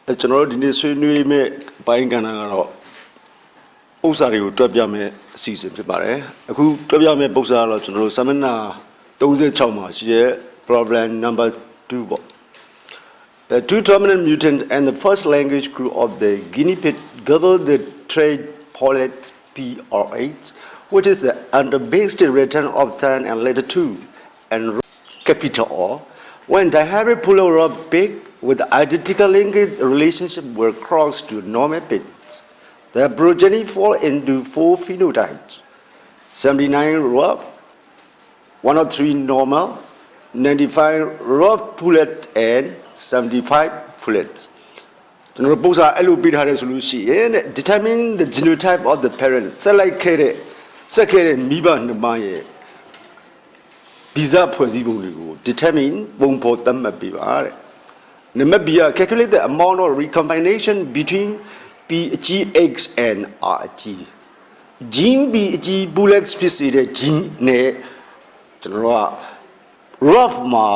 ကျွန်တော်တို့ဒီနေ့ဆွေးနွေးမဲ့ပိုင်းကဏ္ဍကတော့ဥစ္စာတွေကိုတွက်ပြမယ်အစီအစဉ်ဖြစ်ပါတယ်အခုတွက်ပြမယ်ပု္ပ္ပစာကတော့ကျွန်တော်တို့စာမျက်နှာ36မှာရှိတဲ့ problem number 2ပေါ့ The two dominant mutants and the first language group of the guinea pig govern the trade pollet P-R-H, which is the under-based return of turn and letter 2 and capital O. When dihybrid polar pig with identical linkage relationship were crossed to normal pigs, their progeny fall into 4 phenotypes: 79 rough, 103 normal, 95 rough pullet, and 75 pullets. ကျွန်တော်ပုံစံအဲ့လိုပြထားတဲ့ဆိုလို့ရှိရင် determine the genotype of the parent ဆက်လိုက်ခဲ့တဲ့မိဘနှစ်ပါးရဲ့ဗီဇဖွဲ့စည်းပုံတွေကို determine ပုံဖော်သတ်မှတ်ပေးပါတဲ့နံပါတ် B က calculate the amount of recombination between PGX and RG gene BG bullex ဖြစ်စေတဲ့ gene နဲ့ကျွန်တော်က rough မှာ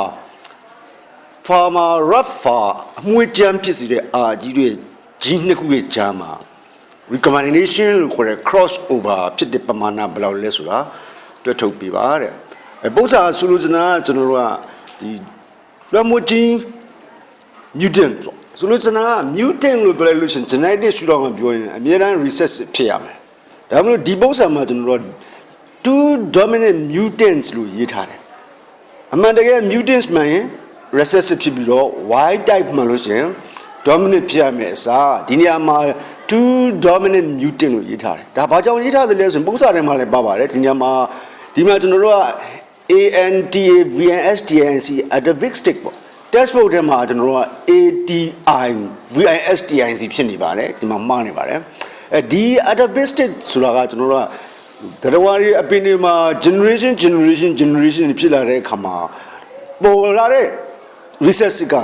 farmer rougher အမွေးကြမ်းဖြစ်စေတဲ့ RG တွေ gene နှစ်ခုရဲ့ကြားမှာ recombination လို့ခေါ်တဲ့ cross over ဖြစ်တဲ့ပမာဏဘယ်လောက်လဲဆိုတာတွက်ထုတ်ပေးပါတဲ့ပုံစံဆိုလိုချင်တာကကျွန်တော်တို့ကဒီလွှမ်းမိုးခြင်း mutant ဆိုလိုချင်တာက mutant လို့ပြောလိုက်လို့ရှိရင် genetic ရှုထောင့်မှာပြောရင်အများအား recessive ဖြစ်ရမယ်ဒါမှမဟုတ်ဒီပုံစံမှာကျွန်တော်တို့ two dominant mutants လို့ရေးထားတယ်အမှန်တကယ် mutants မှန်ရင် recessive ဖြစ်ပြီးတော့ Y type မှန်လို့ရှိရင် dominant ဖြစ်ရမယ်အစားဒီနေရာမှာ two dominant mutant လို့ရေးထားတယ်ဒါဘာကြောင့်ရေးထားတယ်လဲဆိုရင်ပုံစံထဲမှာလည်းပါပါတယ်ဒီနေရာမှာကျွန်တော်တို့က ANTA VNSTINC atavistic ပေါ့ test book ထဲမှာကျွန်တော်တို့က ATI VISTINC ဖြစ်နေပါတယ်ဒီမှာမှားနေပါတယ်ဒီ atavistic ဆိုတာကကျွန်တော်တို့ကတရားရီအပင်တွေမှာ generation ဖြစ်လာတဲ့အခါမှာပေါ်လာတဲ့ recessive က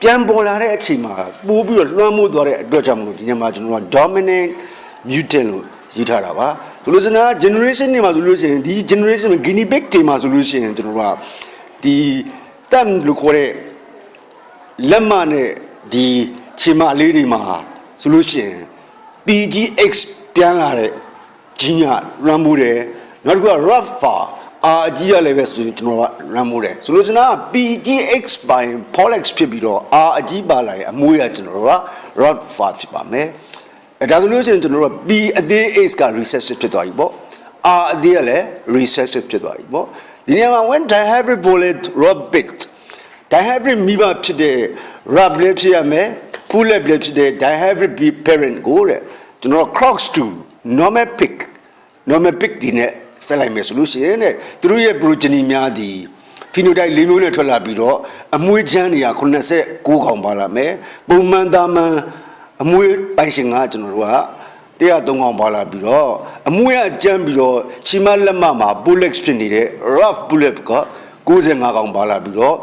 ပြန်ပေါ်လာတဲ့အချိန်မှာပိုးပြီးတော့လွှမ်းမိုးသွားတဲ့အတွက်ကြောင့်မလို့ဒီညမှာကျွန်တော်က dominant mutant လို့ရေးထားတာပါဆိုလို့စနာ generation တွေမှာဆိုလို့ရှိရင်ဒီ generation guinea pig တွေမှာဆိုလို့ရှိရင်ကျွန်တော်ကဒီတမ်လို့ခေါ်တဲ့လက်မနဲ့ဒီခြေမလေးတွေမှာဆိုလို့ရှိရင် PGX ပြန်လာတဲ့ကြီးညလွှမ်းမိုးတယ်နောက်တစ်ခုက rougher အာကြီးရလည်းပဲဆိုရင်ကျွန်တော်ကရမ်းမိုးတယ်ဆိုလို့စနာ PGX by Polex ဖြစ်ပြီးတော့အာအကြီးပါလာရင်အမွေးရကျွန်တော်က rod far ဖြစ်ပါမယ်ဒါဆိုလို့ရှိရင်ကျွန်တော်က P အသေး X က recessive ဖြစ်သွားပြီပေါ့အာအသေးကလည်း recessive ဖြစ်သွားပြီပေါ့ဒီနေရာမှာ when dihybrid bullet rod picked dihybrid မိဘဖြစ်တဲ့ rod လည်းဖြစ်ရမယ် pullet လည်းဖြစ်တဲ့ dihybrid parent ကိုတဲ့ကျွန်တော် cross to normal pick ဒီနဲ့ဆက်လိုက်မယ်ဆိုလို့ရှိရင်သူတို့ရဲ့ progeny များသည် phenotype ၄မျိုးနဲ့ထွက်လာပြီးတော့အမွေးချမ်းနေရ89ကောင်ပါလာမယ်ပုံမှန်သားမှန်အမွေးပိုင်ရှင်ကကျွန်တော်တို့က103ကောင်ပါလာပြီးတော့အမွေးအကျန်းပြီးတော့ချီမလက်မမှာ bullex ဖြစ်နေတဲ့ rough bullet က95ကောင်ပါလာပြီးတော့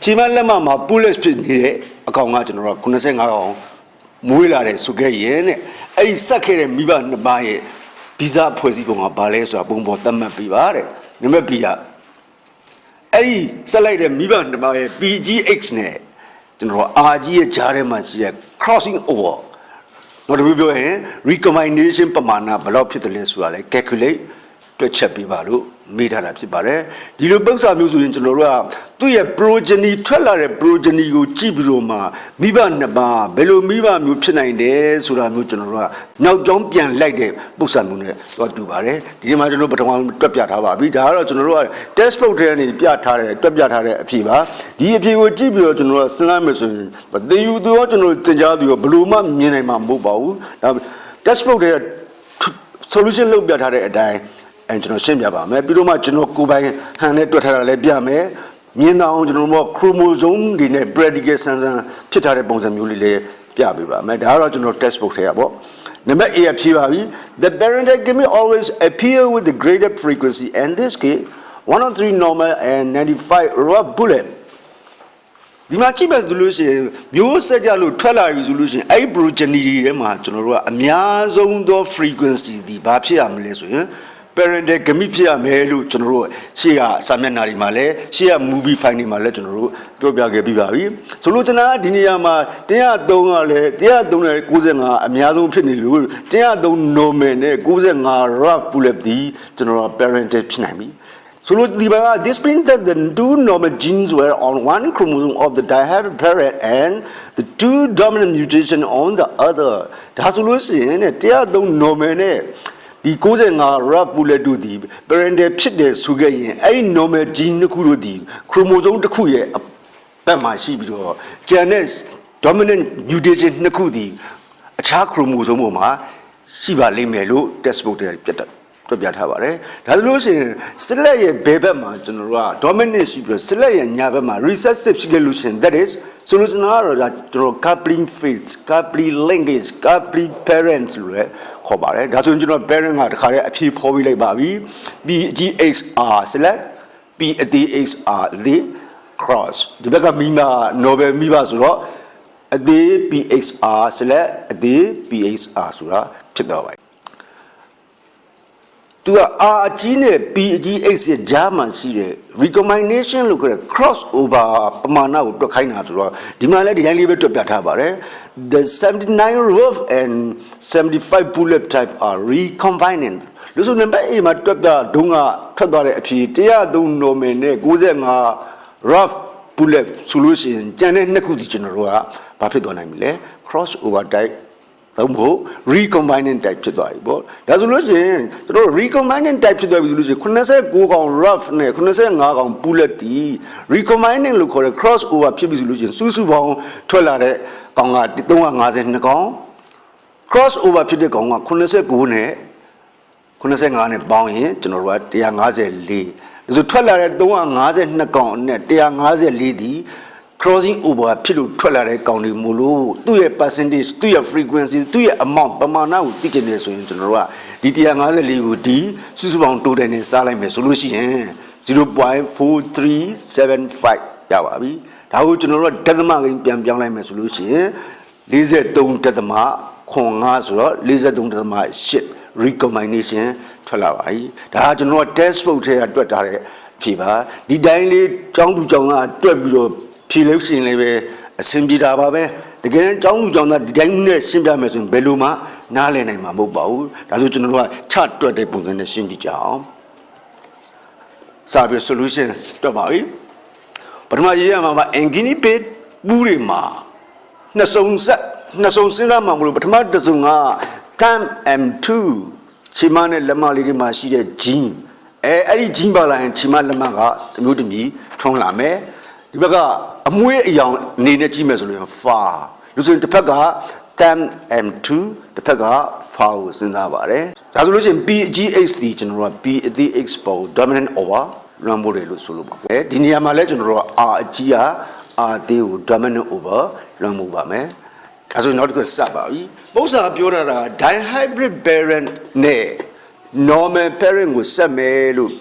ချီမလက်မမှာ bullex ဖြစ်နေတဲ့အကောင်ကကျွန်တော်တို့က95ကောင်မွေးလာတယ်ဆိုခဲ့ရင်အဲ့ဒီဆက်ခဲ့တဲ့မိဘနှစ်ပါးရဲ့ဗီဇဖွဲ့စည်းပုံကဘာလဲဆိုတာပုံပေါ်သတ်မှတ်ပြီးပါတဲ့နံပါတ် B ကအဲ့ဒီဆက်လိုက်တဲ့မိဘနှစ်ပါးရဲ့ PGX နဲ့ကျွန်တော် RG ရဲ့ဂျားထဲမှာရှိတဲ့ crossing over တော့ဒီလိုပြောရင် recombination ပမာဏဘယ်လောက်ဖြစ်တယ်လဲဆိုတာလဲ calculate တွက်ချက်ပေးပါလို့မေးထားတာဖြစ်ပါတယ်ဒီလိုပုံစံမျိုးဆိုရင်ကျွန်တော်တို့ကသူ့ရဲ့ progeny ထွက်လာတဲ့ progeny ကိုကြည့်ပြီးတော့မှမိဘနှစ်ပါးဘယ်လိုမိဘမျိုးဖြစ်နိုင်တယ်ဆိုတာမျိုးကျွန်တော်တို့ကနောက်ကျောင်းပြန်လိုက်တဲ့ပုံစံမျိုးနဲ့တော့တူပါတယ်ဒီမှာကျွန်တော်ပထမတွက်ပြထားပါပြီဒါကတော့ကျွန်တော်တို့က test book ထဲကနေတွက်ပြထားတဲ့အဖြေပါဒီအဖြေကိုကြည့်ပြီးတော့ကျွန်တော်တို့စဉ်းစားမယ်ဆိုရင်သင်ယူသူရောကျွန်တော်သင်ကြားသူရောဘယ်လိုမှမြင်နိုင်မှာမဟုတ်ပါဘူးဒါ test book ထဲ solution လုပ်ပြထားတဲ့အတိုင်းကျွန်တော်ရှင်းပြပါမယ်ပြီးတော့မှကျွန်တော်ကိုယ်ပိုင်ဟန်နဲ့တွက်ထားတာလည်းပြမယ်မြင်အောင်ကျွန်တော်တို့ chromosome တွေနဲ့ predicated ဆန်းဖြစ်ထားတဲ့ပုံစံမျိုးလေးလည်းပြပေးပါမယ်ဒါကတော့ကျွန်တော် textbook ထဲကပေါ့နံပါတ် A ဖြေပါပြီ The parenchyma always appear with the greater frequency and this case 103 normal and 95 raw bullet ဒီမှာကြည့်မယ်ဆိုလို့ရှိရင်မျိုးဆက်ကြလို့ထွက်လာပြီဆိုလို့ရှိရင်အဲ့ progeny တွေထဲမှာကျွန်တော်တို့ကအများဆုံးသော frequency ဒီဘာဖြစ်ရမလဲဆိုရင် parental commit ဖြစ်ရမယ်လို့ကျွန်တော်တို့ရှေ့ကစာမျက်နှာတွေမှာလည်းရှေ့က movie file တွေမှာလည်းကျွန်တော်တို့ပြောပြခဲ့ပြီးပါပြီဆိုလို့ကျွန်တော်ဒီနေရာမှာ103ကလည်း103နဲ့95အများဆုံးဖြစ်နေလို့103 normal နဲ့95 rough bullet ဒီကျွန်တော် parental ဖြစ်နိုင်ပြီSo this means that the two normal genes were on one chromosome of the dihybrid parent and the two dominant mutation on the other. ဒါဆိုလို့ရှိရင်103 normal နဲ့ဒီ95 rough bullet တို့ဒီ parental ဖြစ်တယ်ဆိုခဲ့ရင်အဲ့ဒီ normal gene တစ်ခုတို့ဒီ chromosome တစ်ခုရဲ့ဘက်မှာရှိပြီးတော့ကျန်တဲ့ dominant mutation နှစ်ခုဒီအခြား chromosome ပေါ်မှာရှိပါလိမ့်မယ်လို့ textbook တွေပြတ်တယ်ပြပြထားပါတယ်ဒါဆိုလို့ရှိရင်စစ်လက်ရဲ့ဘယ်ဘက်မှာကျွန်တော်တို့က dominant ရှိပြီးစစ်လက်ရဲ့ညာဘက်မှာ recessive ရှိခဲ့လို့ရှိရင် that is solution ကတော့ကျွန်တော် coupling phase coupling linkage coupling parents လို့လည်းခေါ်ပါတယ်ဒါဆိုရင်ကျွန်တော် parent ကတခါတည်းအဖြေဖော်ပြီးလိုက်ပါပြီ PGXR select PATXR the cross ဒီဘက်ကမိမ Nobel မိဘဆိုတော့အသေး PXR select အသေး PXR ဆိုတာဖြစ်တော့ပါတယ်သူက R အကြီးနဲ့ P အကြီး X ရဲ့ကြားမှာရှိတဲ့ recombination လို့ခေါ်တဲ့ cross over ပမာဏကိုတွက်ခိုင်းတာဆိုတော့ဒီမှာလည်းဒီတိုင်းလေးပဲတွက်ပြထားပါတယ် The 79 rough and 75 bullet type are recombinant လို့ဆိုရင်အိမ်မှာတွက်ပြဒုံးကထွက်သွားတဲ့အဖြေ103 normal နဲ့95 rough bullet ဆိုလို့ရှိရင်ကျန်တဲ့နှစ်ခုဒီကျွန်တော်တို့ကဘာဖြစ်သွားနိုင်မလဲ cross over typeတော့မဟုတ် recombinant type ဖြစ်သွားပြီပေါ့ဒါဆိုလို့ရှိရင်တို့ recombinant type ဖြစ်သွားပြီဆိုလို့ရှိရင်89ကောင် rough နဲ့85ကောင် bullet ဒီ recombinant လို့ခေါ်တဲ့ cross over ဖြစ်ပြီဆိုလို့ရှိရင်စုစုပေါင်းထွက်လာတဲ့ကောင်က352ကောင် cross over ဖြစ်တဲ့ကောင်က89နဲ့85နဲ့ပေါင်းရင်ကျွန်တော်တို့က154ဒါဆိုထွက်လာတဲ့352ကောင်နဲ့154ဒီ crossing over ဖြစ်လို့ထွက်လာတဲ့ကောင်တွေမို့လို့သူ့ရဲ့ percentage သူ့ရဲ့ frequency သူ့ရဲ့ amount ပမာဏကိုသိချင်တယ်ဆိုရင်ကျွန်တော်တို့ကဒီ154ကိုဒီစုစုပေါင်း total နဲ့စားလိုက်မယ်ဆိုလို့ရှိရင်0.4375 ရပါပြီဒါကိုကျွန်တော်တို့ကဒသမကိန်းပြန်ပြောင်းလိုက်မယ်ဆိုလို့ရှိရင်43.5ဆိုတော့43.8 recombination ထွက်လာပါပြီဒါကကျွန်တော်တို့ textbook ထဲကတွက်ထားတဲ့ဖြေပါဒီတိုင်းလေးကျောင်းသူကျောင်းသားတွက်ပြီးတော့ဖြေလို့ရှိရင်လည်းပဲအဆင်ပြေတာပါပဲတကယ်ကျောင်းသူကျောင်းသားဒီတိုင်းနဲ့ရှင်းပြမယ်ဆိုရင်ဘယ်လိုမှနားလည်နိုင်မှာမဟုတ်ပါဘူးဒါဆိုကျွန်တော်တို့ကချတွက်တဲ့ပုံစံနဲ့ရှင်းကြည့်ကြအောင်စာပြ solution တွက်ပါပြီပထမရေးရမှာပါ engine page ဘူးတွေမှာနှစ်စုံစဉ်းစားမှာမလို့ပထမတစ်စုံက term M2 ချီမနဲ့လက်မလေးတွေမှာရှိတဲ့ gene အဲ့ဒီ gene ပါလာရင်ချီမလက်မကတမျိုးတမီထွန်းလာမယ်ဒီဘက်ကအမွှေးအယောင်အနေနဲ့ကြည့်မယ်ဆိုရင် far လို့ဆိုရင်တစ်ဖက်က term M2 တစ်ဖက်က far ကိုစဉ်းစားပါတယ်ဒါဆိုလို့ရှိရင် PGX ဒီကျွန်တော်တို့က PGX ပေါ် dominant over လွှမ်းမိုးတယ်လို့ဆိုလို့ပါပဲဒီနေရာမှာလဲကျွန်တော်တို့က R အကြီးက R သေးကို dominant over လွှမ်းမိုးပါမယ်ဒါဆိုနောက်တစ်ခုစပ်ပါပြီပု္ပ္ပာပြောတာက dihybrid parent နဲ့ normal parent ကိုဆက်မယ်လို့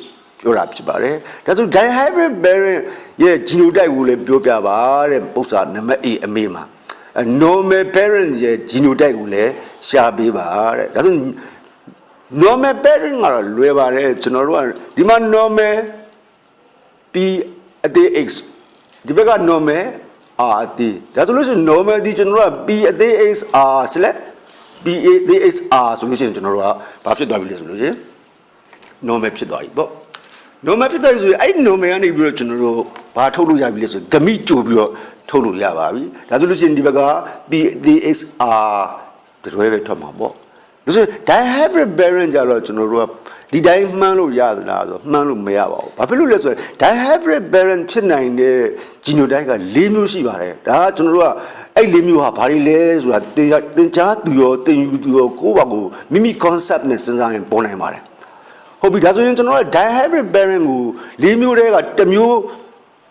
ပြောတာဖြစ်ပါတယ်ဒါဆို dihybrid parent ရဲ့ genotype ကိုလည်းပြောပြပါတဲ့ပု္ပ္ပာနံပါတ် A အမေမှာnormal parent ရဲ့ genotype ကိုလည်းရှာပေးပါတဲ့ဒါဆို normal parent ကတော့လွယ်ပါတယ်ကျွန်တော်တို့ကဒီမှာ normal P အသေး X ဒီဘက်က normal R အသေးဒါဆိုလို့ရှိရင် normal ဒီကျွန်တော်တို့က P အသေး X R select P အသေး X R ဆိုလို့ရှိရင်ကျွန်တော်တို့ကဘာဖြစ်သွားပြီလဲဆိုလို့ရှိရင် normal ဖြစ်သွားပြီပေါ့ normal ဖြစ်သွားပြီဆိုရင်အဲ့ normal ကနေပြီးတော့ကျွန်တော်တို့ဘာထုတ်လို့ရပြီလဲဆိုဂမိကြိုပြီးတော့ထုတ်လို့ရပါပြီဒါဆိုလို့ရှိရင်ဒီဘက်က P အသေး X R တွဲပဲထွက်မှာပေါ့ဒါဆို dihybrid parent ကြတော့ကျွန်တော်တို့ကဒီတိုင်းမှန်းလို့ရသလားဆိုမှန်းလို့မရပါဘူးဘာဖြစ်လို့လဲဆိုတော့ dihybrid parent ဖြစ်နိုင်တဲ့ genotype က၄မျိုးရှိပါတယ်ဒါကကျွန်တော်တို့ကအဲ့၄မျိုးဟာဘာတွေလဲဆိုတာသင်ကြားသူရောသင်ယူသူရောကိုယ့်ဘာကိုမိမိ concept နဲ့စဉ်းစားရင်ပေါ်နိုင်ပါတယ်ဟုတ်ပြီဒါဆိုရင်ကျွန်တော်တို့ dihybrid parent ကို၄မျိုးတည်းကတစ်မျိုး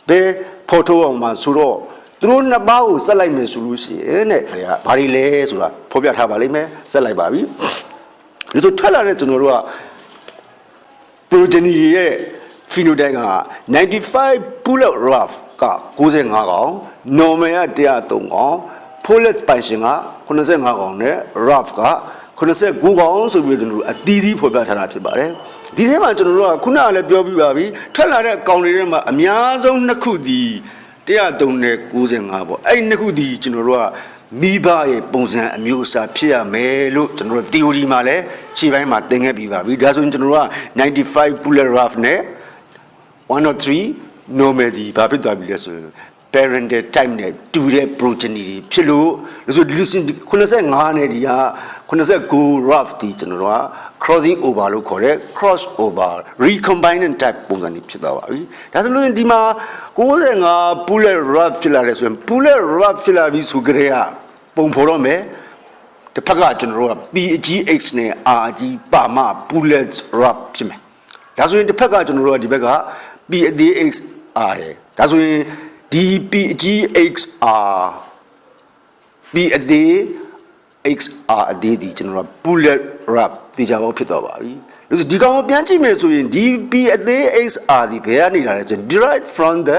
ပဲဖော်ထုတ်အောင်မှာဆိုတော့သူတို့နှစ်ပါးကိုဆက်လိုက်မယ်ဆိုလို့ရှိရင်တဲ့ဘာတွေလဲဆိုတာဖော်ပြထားပါလိမ့်မယ်ဆက်လိုက်ပါပြီဒီလိုထွက်လာတဲ့ကျွန်တော်တို့က progeny ရဲ့ phenotype က95 bullet rough က95ကောင် normal က103ကောင် bullet ပိုင်ရှင်က85ကောင်နဲ့ rough က 89ကောင်ဆိုပြီးကျွန်တော်တို့အသီးသီးဖော်ပြထားတာဖြစ်ပါတယ်ဒီထဲမှာကျွန်တော်တို့ကခုနကလည်းပြောပြပါပြီထွက်လာတဲ့အကောင်တွေထဲမှာအများဆုံးနှစ်ခုဒီ103နဲ့95ပေါ့အဲ့နှစ်ခုဒီကျွန်တော်တို့ကမိဘရဲ့ပုံစံအမျိုးအစားဖြစ်ရမယ်လို့ကျွန်တော်တို့ theory မှာလည်းခြေပိုင်းမှာသင်ခဲ့ပြီးပါပြီဒါဆိုရင်ကျွန်တော်တို့က95 bullet rough နဲ့103 normal ဒီဘာဖြစ်သွားပြီလဲဆိုရင်parental type နဲ့တူတဲ့ progeny တွေဖြစ်လို့ဆိုဒီလို85နဲ့ဒီက89 rough ဒီကျွန်တော်တို့က crossing over လို့ခေါ်တဲ့ cross over recombinant type ပုံစံတွေဖြစ်သွားပါပြီဒါဆိုလို့ဒီမှာ95 bullet rough ဖြစ်လာတယ်ဆိုရင် bullet rough ဖြစ်လာပြီဆိုကြတဲ့ပုံဖော်တော့မယ်တစ်ဖက်ကကျွန်တော်တို့က PGX နဲ့ RG ပါမ bullet rough ဖြစ်မယ်ဒါဆိုရင်တစ်ဖက်ကကျွန်တော်တို့ကဒီဘက်က PGX R ရယ်ဒါဆိုရင်ဒီ PGXR PADXR အသေးဒီကျွန်တော်တို့ bullet wrap တေချာပေါက်ဖြစ်သွားပါပြီလို့ဒီကောင်ကိုပြန်ကြည့်မယ်ဆိုရင်ဒီ PADXR ဒီဘယ်ကနေလာလဲဆို derived from the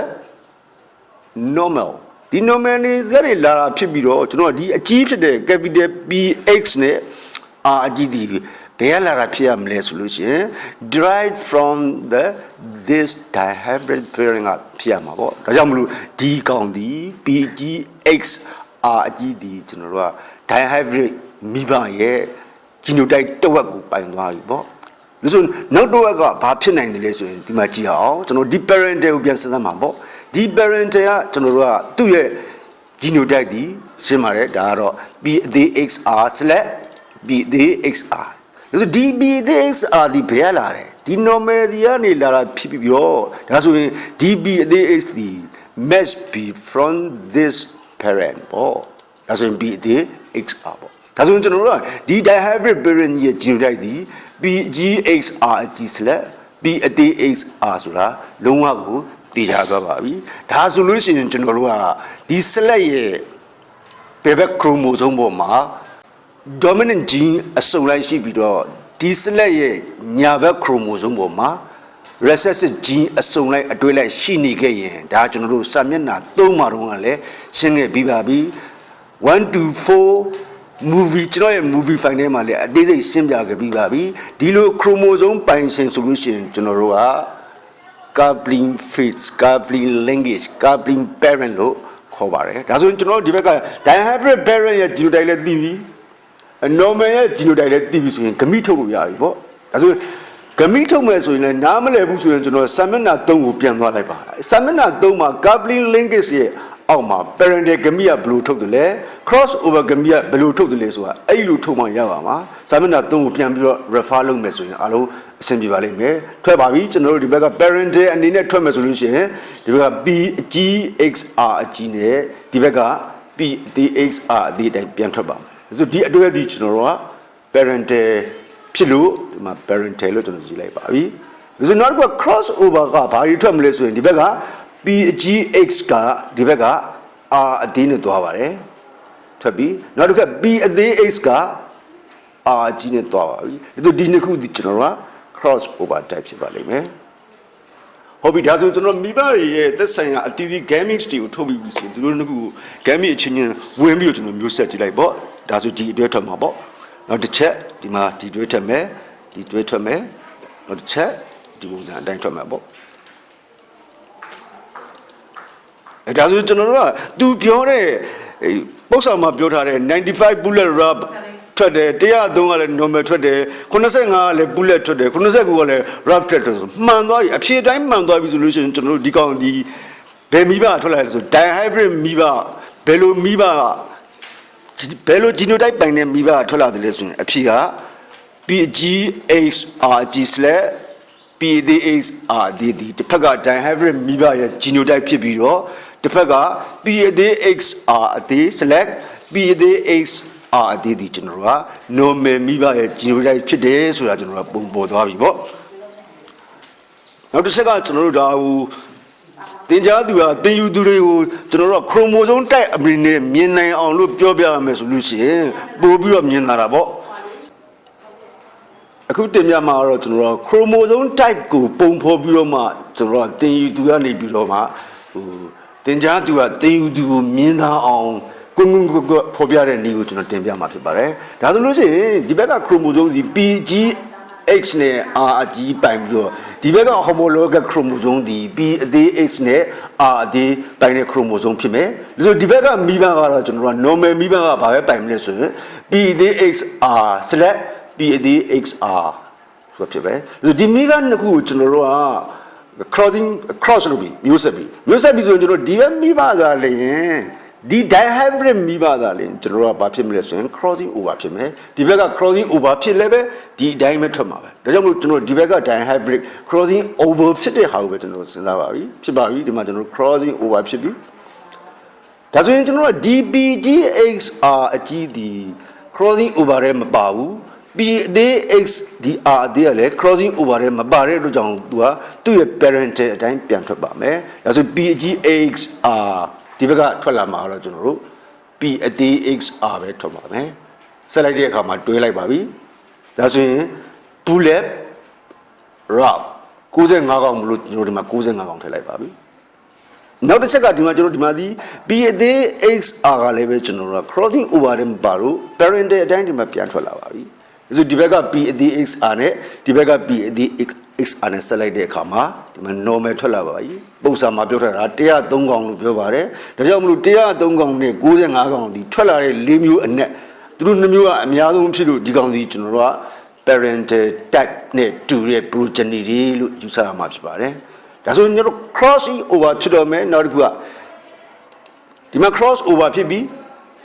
normal ဒီ normal နေစရလာတာဖြစ်ပြီးတော့ကျွန်တော်ဒီအကြီးဖြစ်တဲ့ capital PX နဲ့ R အကြီးဒီဘယ်လာတာဖြစ်ရမလဲဆိုလို့ရှိရင် derived from this dihybrid pairing ကဖြစ်ရမှာပေါ့ဒါကြောင့်မလို့ဒီကောင်ဒီ PGX R အကြီးဒီကျွန်တော်တို့က dihybrid မိဘရဲ့ genotype တစ်ဝက်ကိုပိုင်သွားပြီပေါ့လို့ဆိုနောက်တစ်ဝက်ကဘာဖြစ်နိုင်တယ်လဲဆိုရင်ဒီမှာကြည့်အောင်ကျွန်တော်ဒီ parental ကိုပြန်စဉ်းစားမှာပေါ့ဒီ parental ကကျွန်တော်တို့ကသူ့ရဲ့ genotype ဒီရှင်းပါတယ်ဒါကတော့ PADXR/PADXRလို့ဒီ PADXR ဒီဘယ်လာတယ်ဒီ normal ဒီကနေလာတာဖြစ်ပြီးတော့ဒါဆိုရင်ဒီ PADX ဒီ must be from this parent ပေါ့ဒါဆိုရင် PADXR ပေါ့ဒါဆိုရင်ကျွန်တော်တို့ကဒီ dihybrid parent ရဲ့ genotype ဒီ PGXR အကြီး/PADXR ဆိုတာလုံးဝကိုသိကြသွားပါပြီဒါဆိုလို့ရှိရင်ကျွန်တော်တို့ကဒီ select ရဲ့ဘယ်ဘက် chromosome ပေါ်မှာdominant gene အစုံလိုက်ရှိပြီးတော့ဒီ select ရဲ့ညာဘက် chromosome ပေါ်မှာ recessive gene အစုံလိုက်အတွဲလိုက်ရှိနေခဲ့ရင်ဒါကျွန်တော်တို့စာမျက်နှာ3မှာတော့လည်းရှင်းခဲ့ပြီးပါပြီ1 to 4 movie ကျွန်တော်ရဲ့ movie file ထဲမှာလည်းအသေးစိတ်ရှင်းပြခဲ့ပြီးပါပြီဒီလို chromosome ပိုင်ရှင်ဆိုလို့ရှိရင်ကျွန်တော်တို့က coupling phase coupling linkage coupling parent လို့ခေါ်ပါတယ်ဒါဆိုရင်ကျွန်တော်တို့ဒီဘက်က dihybrid parent ရဲ့ genotype လည်းသိပြီnormal ရဲ့ genotype လည်းသိပြီဆိုရင်ဂမိထုတ်လို့ရပြီပေါ့ဒါဆိုဂမိထုတ်မယ်ဆိုရင်လည်းနားမလည်ဘူးဆိုရင်ကျွန်တော်စာမျက်နှာ3ကိုပြန်သွားလိုက်ပါစာမျက်နှာ3မှာ coupling linkage ရဲ့အောက်မှာ parental ဂမိကဘယ်လိုထုတ်တယ်လဲ cross over ဂမိကဘယ်လိုထုတ်တယ်လဲဆိုတာအဲ့လိုထုတ်မှရပါမှာစာမျက်နှာ3ကိုပြန်ပြီးတော့ refer လုပ်မယ်ဆိုရင်အားလုံးအဆင်ပြေပါလိမ့်မယ်ထွက်ပါပြီကျွန်တော်တို့ဒီဘက်က parental အနေနဲ့ထွက်မယ်ဆိုလို့ရှိရင်ဒီဘက်က PGXR အကြီးနဲ့ဒီဘက်က PDXR အသေးတိုင်းပြန်ထွက်ပါမယ်ဆိုဒီအတွဲဒီကျွန်တော်တို့က parental ဖြစ်လို့ဒီမှာ parental လို့ကျွန်တော်ရေးလိုက်ပါပြီဆိုနောက်တစ်ခု cross over ကဘာတွေထွက်မလဲဆိုရင်ဒီဘက်က PGX ကဒီဘက်က R အသေးနဲ့သွားပါတယ်ထွက်ပြီနောက်တစ်ခါ PADX က R အကြီးနဲ့သွားပါပြီဒီနှစ်ခုဒီကျွန်တော်တို့က cross over type ဖြစ်ပါလိမ့်မယ်ဟုတ်ပြီဒါဆိုကျွန်တော်မိဘတွေရဲ့သက်ဆိုင်ရာအတီးတီး gametes တွေကိုထုတ်ပြီးပြီဆိုရင်ဒီလိုနှစ်ခုကို gamete အချင်းချင်းဝင်ပြီးတော့ကျွန်တော်မျိုးဆက်ကြည့်လိုက်ပေါ့ဒါဆိုဒီအတွဲထွက်မှာပေါ့နောက်တစ်ချက်ဒီမှာဒီတွဲထွက်မယ်ဒီတွဲထွက်မယ်နောက်တစ်ချက်ဒီပုံစံအတိုင်းထွက်မှာပေါ့ဒါဆိုကျွန်တော်တို့ကသူပြောတဲ့ပု္ပ္ပာမှာပြောထားတဲ့95 bullet wrap ထွက်တယ်103ကလည်း normal ထွက်တယ်85ကလည်း bullet ထွက်တယ်89ကလည်း wrap ထွက်တယ်ဆိုမှန်သွားပြီအဖြေတိုင်းမှန်သွားပြီဆိုလို့ရှိရင်ကျွန်တော်တို့ဒီကောင်ဒီဘယ်မိဘထွက်လာလဲဆို dihybrid မိဘဘယ်လိုမိဘဘယ်လို genotype ပိုင်တဲ့မိဘထွက်လာတယ်လဲဆိုရင်အဖြေက PGXR/PADXR ဒီတစ်ဖက်က dihybrid မိဘရဲ့ genotype ဖြစ်ပြီးတော့တစ်ဖက်က PADXR အသေး select PADXR အသေးဒီကျွန်တော်တို့က normal မိဘရဲ့ genotype ဖြစ်တယ်ဆိုတာကျွန်တော်တို့ပုံပေါ်သွားပြီပေါ့နောက်တစ်ချက်ကကျွန်တော်တို့ဒါဟိုတင်ကြားသူကတင်ယူသူတွေကိုကျွန်တော်တို့က chromosome type အပြင်နဲ့မြင်နိုင်အောင်လို့ပြောပြရမယ်ဆိုလို့ရှိရင်ပို့ပြီးတော့မြင်လာတာပေါ့အခုတင်ပြမှာတော့ကျွန်တော်တို့ chromosome type ကိုပုံဖော်ပြီးတော့မှကျွန်တော်တို့တင်ယူသူကနေပြီးတော့မှဟိုတင်ကြားသူကတင်ယူသူကိုမြင်သာအောင် ကွန်းကွန်းကွဖော်ပြတဲ့နည်းကိုကျွန်တော်တင်ပြမှာဖြစ်ပါတယ်ဒါဆိုလို့ရှိရင်ဒီဘက်က chromosome ဒီ PGX နဲ့ RG ပိုင်ပြီးတော့ဒီဘက်က homologous chromosome ဒီ PAX နဲ့ RD ပိုင်တဲ့ chromosome ဖြစ်မယ်ဒါဆိုဒီဘက်ကမိဘကတော့ကျွန်တော်တို့က normal မိဘကဘာပဲပိုင်မလဲဆိုရင် PAXR/PAXR ဆိုဖြစ်ပဲဒီမိဘနှစ်ခုကိုကျွန်တော်တို့ကcross လုပ်ပြီးမျိုးဆက်ပြီးဆိုရင်ကျွန်တော်ဒီဘက်မိဘသာလေရင်ဒီ dihybrid မိဘသာလေကျွန်တော်တို့ကဘာဖြစ်မလဲဆိုရင် crossing over ဖြစ်မယ်ဒီဘက်က crossing over ဖြစ်လဲပဲဒီအတိုင်းပဲထွက်မှာပဲဒါကြောင့်မို့ကျွန်တော်ဒီဘက်က dihybrid crossing over ဖြစ်တဲ့ဟာကိုပဲကျွန်တော်စဉ်းစားပါပြီဖြစ်ပါပြီဒီမှာကျွန်တော် crossing over ဖြစ်ပြီဒါဆိုရင်ကျွန်တော်က DPGXR အကြီးဒီ crossing over ရဲမပါဘူးPAXDR ကလည်း crossing over ရဲမပါတဲ့အတွက်ကြောင့်သူကသူ့ရဲ့ parental အတိုင်းပြန်ထွက်ပါမယ်ဒါဆို PGXR ဒီဘက်ကထွက်လာမှာတော့ကျွန်တော်တို့ PAXR ပဲထွက်ပါမယ်ဆက်လိုက်တဲ့အခါမှာတွဲလိုက်ပါပြီဒါဆိုရင် bullet rough 95កောင်မလို့ကျွန်တော်ဒီမှာ95កောင်ထည့်လိုက်ပါပြီနောက်တစ်ချက်ကဒီမှာကျွန်တော်ဒီမှာဒီ PAXR ကလည်းပဲကျွန်တော်တို့ crossing over တဲ့ပါလို့ parental အတိုင်းဒီမှာပြန်ထွက်လာပါပြီဆိုဒီဘက်က PAXR နဲ့ဒီဘက်က PAXR နဲ့ဆက်လိုက်တဲ့အခါမှာဒီမှာ normal ထွက်လာပါပြီပုံစံမှာပြောထားတာ103កောင်လို့ပြောပါတယ်ဒါကြောင့်မလို့103កောင်နဲ့95កောင်ဒီထွက်လာတဲ့၄မျိုးအနက်သူတို့2မျိုးကအများဆုံးဖြစ်လို့ဒီကောင်ဒီကျွန်တော်တို့က parental type နဲ့တူတဲ့ progeny တွေလို့ယူဆရမှာဖြစ်ပါတယ်ဒါဆိုရင်ကျွန်တော် crossing over ဖြစ်တော့မယ်နောက်တစ်ခုကဒီမှာ cross over ဖြစ်ပြီး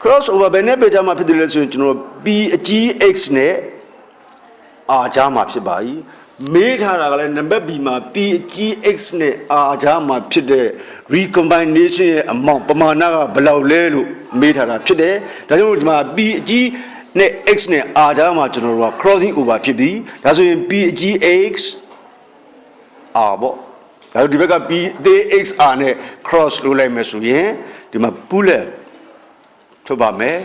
cross over ဘယ်နဲ့ပဲကြမှာဖြစ်တယ်လဲဆိုရင်ကျွန်တော် PGX နဲ့ R ကြားမှာဖြစ်ပါ යි မေးထားတာကလည်းနံပါတ် B မှာ PGX နဲ့ R ကြားမှာဖြစ်တဲ့ recombination ရဲ့ amount ပမာဏကဘယ်လောက်လဲလို့မေးထားတာဖြစ်တယ်ဒါကြောင့်ဒီမှာ PG နဲ့ X နဲ့ R ကြားမှာကျွန်တော်တို့က crossing over ဖြစ်ပြီးဒါဆိုရင် PGX R ပေါ့ဒါဆိုဒီဘက်က PAXR နဲ့ cross လုပ်လိုက်မယ်ဆိုရင်ဒီမှာ bullet ထွက်ပါမယ်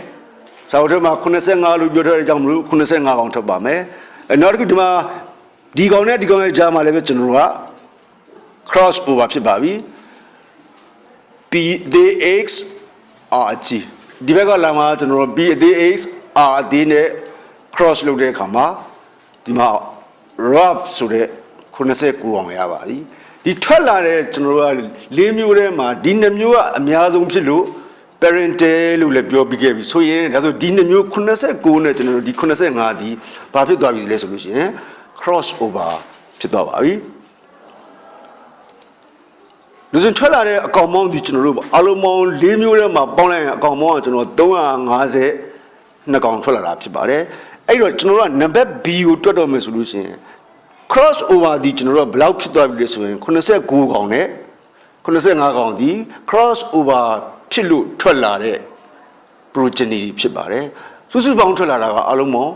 စာအုပ်ထဲမှာ85လို့ပြောထားတဲ့အကြောင်းမလို့85កောင်ထွက်ပါမယ်နောက်တစ်ခုဒီမှာဒီကောင်နဲ့ဒီကောင်ရဲ့ကြားမှာလည်းပဲကျွန်တော်တို့က cross over ဖြစ်ပါပြီ PAXRG ဒီဘက်ကလာမှာကျွန်တော်တို့ PAXRD နဲ့ cross လုပ်တဲ့အခါမှာဒီမှာ rough ဆိုတဲ့89កောင်ရပါပြီဒီထွက်လာတဲ့ကျွန်တော်တို့က၄မျိုးထဲမှာဒီ2မျိုးကအများဆုံးဖြစ်လို့ parental လို့လည်းပြောပြီးခဲ့ပြီဆိုရင်ဒါဆိုဒီ2မျိုး89နဲ့ကျွန်တော်တို့ဒီ85ဒီဘာဖြစ်သွားပြီလဲဆိုလို့ရှိရင် cross over ဖြစ်သွားပါပြီလူစင်ထွက်လာတဲ့အကောင်မောင်းဒီကျွန်တော်တို့အလုံးပေါင်း၄မျိုးထဲမှာပေါင်းလိုက်ရင်အကောင်မောင်းကကျွန်တော်352កောင်ထွက်လာတာဖြစ်ပါတယ်အဲ့တော့ကျွန်တော်တို့ကနံပါတ် B ကိုတွက်တော့မယ်ဆိုလို့ရှိရင်cross over ဒီကျွန်တော်တို့ဘယ်လောက်ဖြစ်သွားပြီလဲဆိုရင်89កောင်နဲ့85កောင်ဒီ cross over ဖြစ်လို့ထွက်လာတဲ့ progeny ဖြစ်ပါတယ်စုစုပေါင်းထွက်လာတာကအလုံးပေါင်း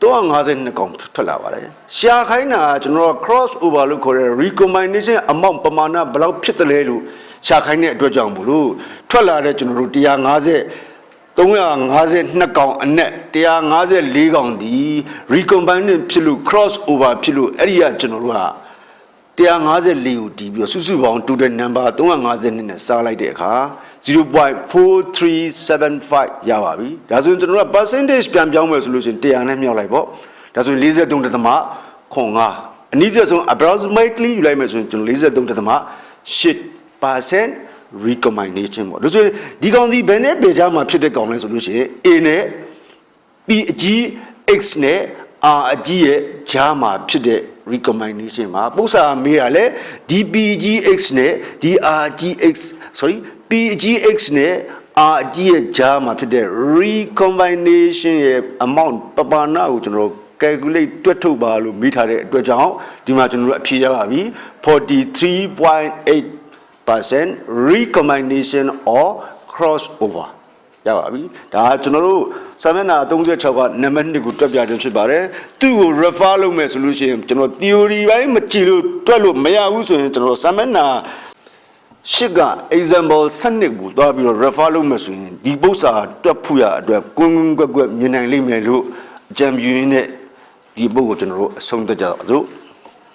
352កောင်ထွက်လာပါတယ်ရှာခိုင်းတာကျွန်တော်တို့ cross over လို့ခေါ်တဲ့ recombination amount ပမာဏဘယ်လောက်ဖြစ်တယ်လဲလို့ရှာခိုင်းတဲ့အတွက်ကြောင့်မို့လို့ထွက်လာတဲ့ကျွန်တော်တို့150 352កောင်အနက်154កောင်ဒီ recombinant ဖြစ်လို့ cross over ဖြစ်လို့အဲ့ဒီကကျွန်တော်တို့က154ကိုတီးပြီးတော့စုစုပေါင်း total number 352နဲ့စားလိုက်တဲ့အခါ 0.4375 ရပါပြီဒါဆိုရင်ကျွန်တော်တို့က percentage ပြန်ပြောင်းမယ်ဆိုလို့ရှိရင်100နဲ့မြောက်လိုက်ပေါ့ဒါဆိုရင်43.5အနည်းဆုံး approximately ယူလိုက်မယ်ဆိုရင်ကျွန်တော်43.8% recombination ပေါ့ဒါဆိုရင်ဒီကောင်ဒီဘယ်နဲ့ပေချာမှာဖြစ်တဲ့ကောင်လဲဆိုလို့ရှိရင် A နဲ့ PGX နဲ့ R အကြီးရဲ့ဂျားမှာဖြစ်တဲ့ recombination မှာပု္ပ္ပာမေးရလဲ DPGX နဲ့ PGX နဲ့ R အကြီးရဲ့ဂျားမှာဖြစ်တဲ့ recombination ရဲ့ amount ပမာဏကိုကျွန်တော် calculate တွက်ထုတ်ပါလို့မေးထားတဲ့အတွက်ကြောင့်ဒီမှာကျွန်တော်တို့အဖြေရပါပြီ 43.8% recombination or crossover ရပါပြီဒါကျွန်တော်တို့စာမျက်နှာ36ကနံပါတ်2ကိုတွက်ပြခြင်းဖြစ်ပါတယ်သူ့ကို refer လုပ်မယ်ဆိုလို့ရှိရင်ကျွန်တော် theory ပိုင်းမကြည့်လို့တွက်လို့မရဘူးဆိုရင်ကျွန်တော်စာမျက်နှာရှစ်က example 7ကိုတွားပြီးတော့ refer လုပ်မယ်ဆိုရင်ဒီပု္ပ္ပာတွက်ဖို့ရအတွက်ကွန်းကွန်းကွက်ကွက်မြင်နိုင်လိမ့်မယ်လို့အကြံပြုရင်းနဲ့ဒီပုဂ္ဂိုလ်ကျွန်တော်တို့အဆုံးသတ်ကြအောင်